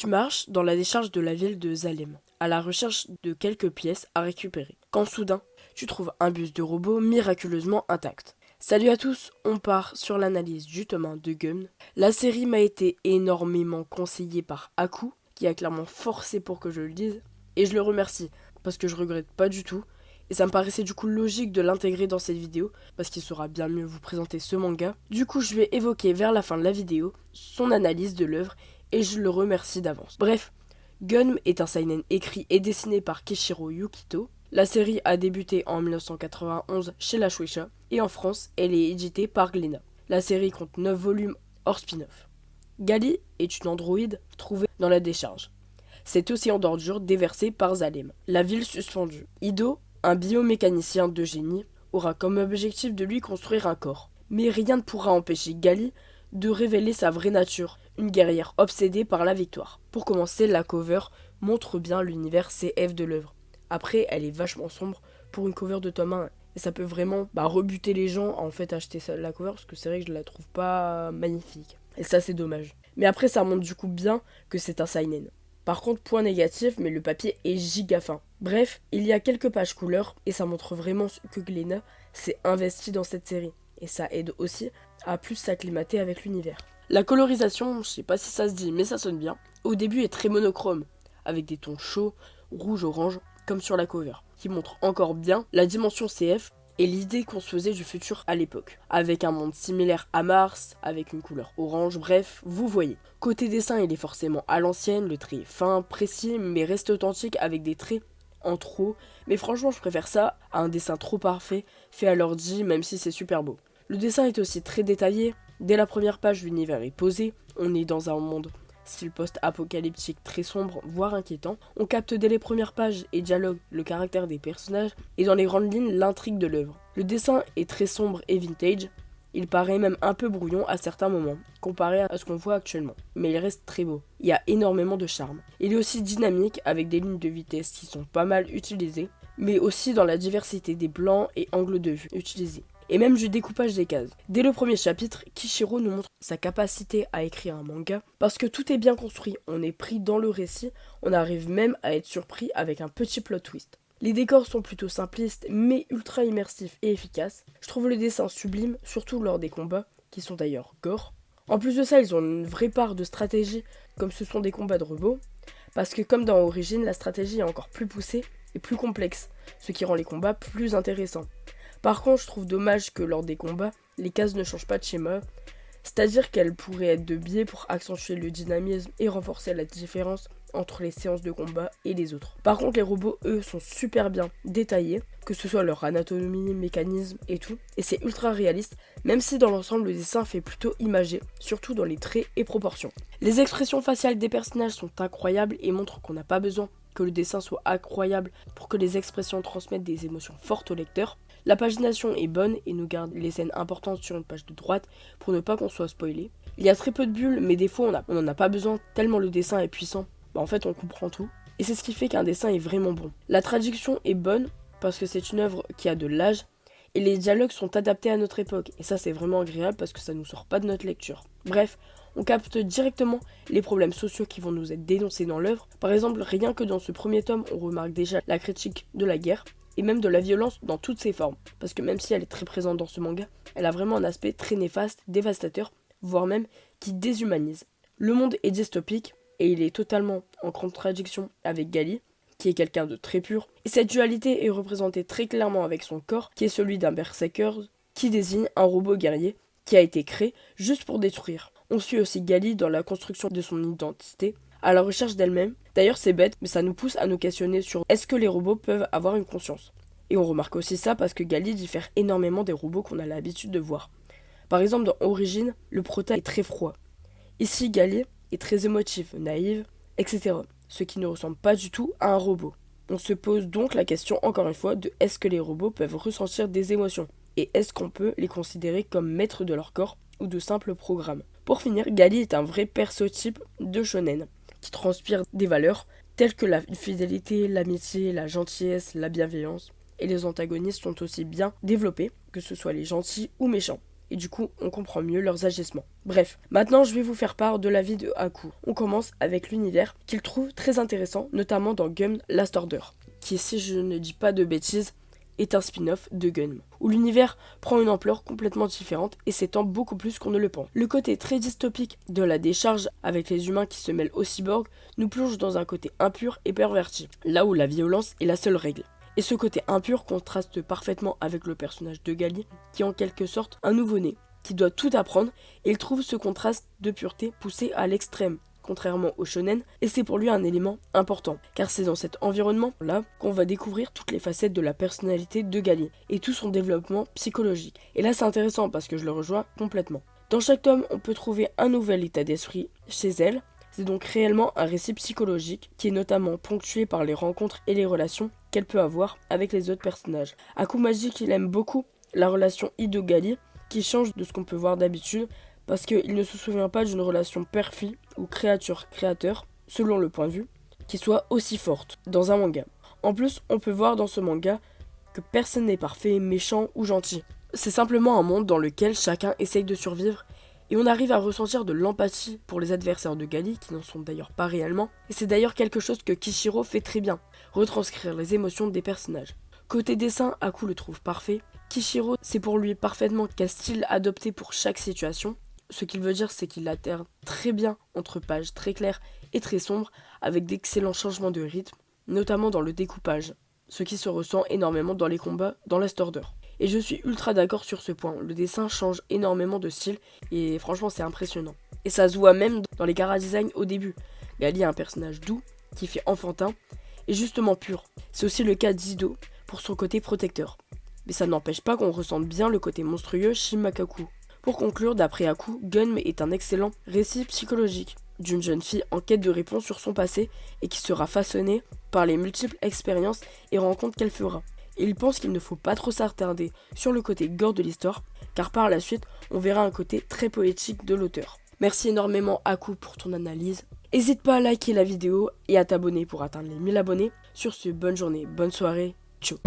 Tu marches dans la décharge de la ville de Zalem, à la recherche de quelques pièces à récupérer, quand soudain, tu trouves un bus de robot miraculeusement intact. Salut à tous, on part sur l'analyse du tome 1 de Gun. La série m'a été énormément conseillée par Aku, qui a clairement forcé pour que je le lise, et je le remercie, parce que je regrette pas du tout, et ça me paraissait du coup logique de l'intégrer dans cette vidéo, parce qu'il saura bien mieux vous présenter ce manga. Du coup, je vais évoquer vers la fin de la vidéo son analyse de l'œuvre, et je le remercie d'avance. Bref, Gun est un seinen écrit et dessiné par Kishiro Yukito. La série a débuté en 1991 chez la Shueisha, et en France, elle est éditée par Glénat. La série compte 9 volumes hors spin-off. Gali est une androïde trouvée dans la décharge. C'est océan d'ordures déversé par Zalem, la ville suspendue. Ido, un biomécanicien de génie, aura comme objectif de lui construire un corps. Mais rien ne pourra empêcher Gali de révéler sa vraie nature, une guerrière obsédée par la victoire. Pour commencer, la cover montre bien l'univers CF de l'œuvre. Après, elle est vachement sombre pour une cover de tome 1. Et ça peut vraiment rebuter les gens à en fait acheter la cover, parce que c'est vrai que je la trouve pas magnifique. Et ça, c'est dommage. Mais après, ça montre du coup bien que c'est un seinen. Par contre, point négatif, mais le papier est giga fin. Bref, il y a quelques pages couleurs, et ça montre vraiment que Glénat s'est investi dans cette série. Et ça aide aussi à plus s'acclimater avec l'univers. La colorisation, je sais pas si ça se dit, mais ça sonne bien. Au début, est très monochrome, avec des tons chauds, rouge-orange, comme sur la cover, qui montre encore bien la dimension CF et l'idée qu'on se faisait du futur à l'époque. Avec un monde similaire à Mars, avec une couleur orange, bref, vous voyez. Côté dessin, il est forcément à l'ancienne, le trait est fin, précis, mais reste authentique avec des traits en trop. Mais franchement, je préfère ça à un dessin trop parfait, fait à l'ordi, même si c'est super beau. Le dessin est aussi très détaillé. Dès la première page, l'univers est posé. On est dans un monde style post-apocalyptique très sombre, voire inquiétant. On capte dès les premières pages et dialogues le caractère des personnages et dans les grandes lignes l'intrigue de l'œuvre. Le dessin est très sombre et vintage. Il paraît même un peu brouillon à certains moments, comparé à ce qu'on voit actuellement. Mais il reste très beau. Il y a énormément de charme. Il est aussi dynamique avec des lignes de vitesse qui sont pas mal utilisées, mais aussi dans la diversité des plans et angles de vue utilisés. Et même du découpage des cases. Dès le premier chapitre, Kishiro nous montre sa capacité à écrire un manga, parce que tout est bien construit, on est pris dans le récit, on arrive même à être surpris avec un petit plot twist. Les décors sont plutôt simplistes, mais ultra immersifs et efficaces. Je trouve le dessin sublime, surtout lors des combats, qui sont d'ailleurs gore. En plus de ça, ils ont une vraie part de stratégie, comme ce sont des combats de robots, parce que comme dans Origin, la stratégie est encore plus poussée et plus complexe, ce qui rend les combats plus intéressants. Par contre, je trouve dommage que lors des combats, les cases ne changent pas de schéma, c'est-à-dire qu'elles pourraient être de biais pour accentuer le dynamisme et renforcer la différence entre les séances de combat et les autres. Par contre, les robots, eux, sont super bien détaillés, que ce soit leur anatomie, mécanisme et tout, et c'est ultra réaliste, même si dans l'ensemble le dessin fait plutôt imagé, surtout dans les traits et proportions. Les expressions faciales des personnages sont incroyables et montrent qu'on n'a pas besoin que le dessin soit incroyable pour que les expressions transmettent des émotions fortes au lecteur. La pagination est bonne et nous garde les scènes importantes sur une page de droite pour ne pas qu'on soit spoilé. Il y a très peu de bulles, mais des fois on n'en a pas besoin tellement le dessin est puissant. En fait, on comprend tout. Et c'est ce qui fait qu'un dessin est vraiment bon. La traduction est bonne parce que c'est une œuvre qui a de l'âge et les dialogues sont adaptés à notre époque. Et ça, c'est vraiment agréable parce que ça nous sort pas de notre lecture. Bref, on capte directement les problèmes sociaux qui vont nous être dénoncés dans l'œuvre. Par exemple, rien que dans ce premier tome, on remarque déjà la critique de la guerre et même de la violence dans toutes ses formes. Parce que même si elle est très présente dans ce manga, elle a vraiment un aspect très néfaste, dévastateur, voire même qui déshumanise. Le monde est dystopique et il est totalement en contradiction avec Gali, qui est quelqu'un de très pur. Et cette dualité est représentée très clairement avec son corps, qui est celui d'un berserker, qui désigne un robot guerrier qui a été créé juste pour détruire. On suit aussi Gali dans la construction de son identité, à la recherche d'elle-même. D'ailleurs, c'est bête, mais ça nous pousse à nous questionner sur est-ce que les robots peuvent avoir une conscience. Et on remarque aussi ça parce que Gali diffère énormément des robots qu'on a l'habitude de voir. Par exemple, dans Origin, le prota est très froid. Ici, Gali est très émotif, naïve, etc. Ce qui ne ressemble pas du tout à un robot. On se pose donc la question, encore une fois, de est-ce que les robots peuvent ressentir des émotions ? Et est-ce qu'on peut les considérer comme maîtres de leur corps ou de simples programmes ? Pour finir, Gali est un vrai perso-type de shonen, qui transpire des valeurs telles que la fidélité, l'amitié, la gentillesse, la bienveillance. Et les antagonistes sont aussi bien développés, que ce soit les gentils ou méchants. et du coup on comprend mieux leurs agissements. Bref, maintenant je vais vous faire part de la vie de Haku. On commence avec l'univers qu'il trouve très intéressant, notamment dans Gun Last Order, qui, si je ne dis pas de bêtises, est un spin-off de Gun, où l'univers prend une ampleur complètement différente et s'étend beaucoup plus qu'on ne le pense. Le côté très dystopique de la décharge avec les humains qui se mêlent aux cyborgs nous plonge dans un côté impur et perverti, là où la violence est la seule règle. Et ce côté impur contraste parfaitement avec le personnage de Gali, qui est en quelque sorte un nouveau-né, qui doit tout apprendre, et il trouve ce contraste de pureté poussé à l'extrême, contrairement au shonen, et c'est pour lui un élément important, car c'est dans cet environnement-là qu'on va découvrir toutes les facettes de la personnalité de Gali, et tout son développement psychologique. Et là c'est intéressant parce que je le rejoins complètement. Dans chaque tome, on peut trouver un nouvel état d'esprit chez elle, c'est donc réellement un récit psychologique qui est notamment ponctué par les rencontres et les relations qu'elle peut avoir avec les autres personnages. Haku m'a dit qu'il aime beaucoup la relation Ido-Gali, qui change de ce qu'on peut voir d'habitude, parce qu'il ne se souvient pas d'une relation père-fille ou créature-créateur, selon le point de vue, qui soit aussi forte dans un manga. En plus, on peut voir dans ce manga que personne n'est parfait, méchant ou gentil. C'est simplement un monde dans lequel chacun essaye de survivre, et on arrive à ressentir de l'empathie pour les adversaires de Gali, qui n'en sont d'ailleurs pas réellement, et c'est d'ailleurs quelque chose que Kishiro fait très bien, retranscrire les émotions des personnages. Côté dessin, Haku le trouve parfait. Kishiro, c'est pour lui parfaitement qu'un style adopté pour chaque situation. Ce qu'il veut dire, c'est qu'il alterne très bien entre pages très claires et très sombres, avec d'excellents changements de rythme, notamment dans le découpage, ce qui se ressent énormément dans les combats dans Last Order. Et je suis ultra d'accord sur ce point, le dessin change énormément de style, et franchement c'est impressionnant. Et ça se voit même dans les chara-design au début. Gali est un personnage doux, qui fait enfantin, et justement pur. C'est aussi le cas d'Ido, pour son côté protecteur. Mais ça n'empêche pas qu'on ressente bien le côté monstrueux chez Makaku. Pour conclure, d'après Haku, Gun est un excellent récit psychologique d'une jeune fille en quête de réponse sur son passé et qui sera façonnée par les multiples expériences et rencontres qu'elle fera. Et il pense qu'il ne faut pas trop s'attarder sur le côté gore de l'histoire, car par la suite, on verra un côté très poétique de l'auteur. Merci énormément Haku pour ton analyse. N'hésite pas à liker la vidéo et à t'abonner pour atteindre les 1000 abonnés. Sur ce, bonne journée, bonne soirée, ciao.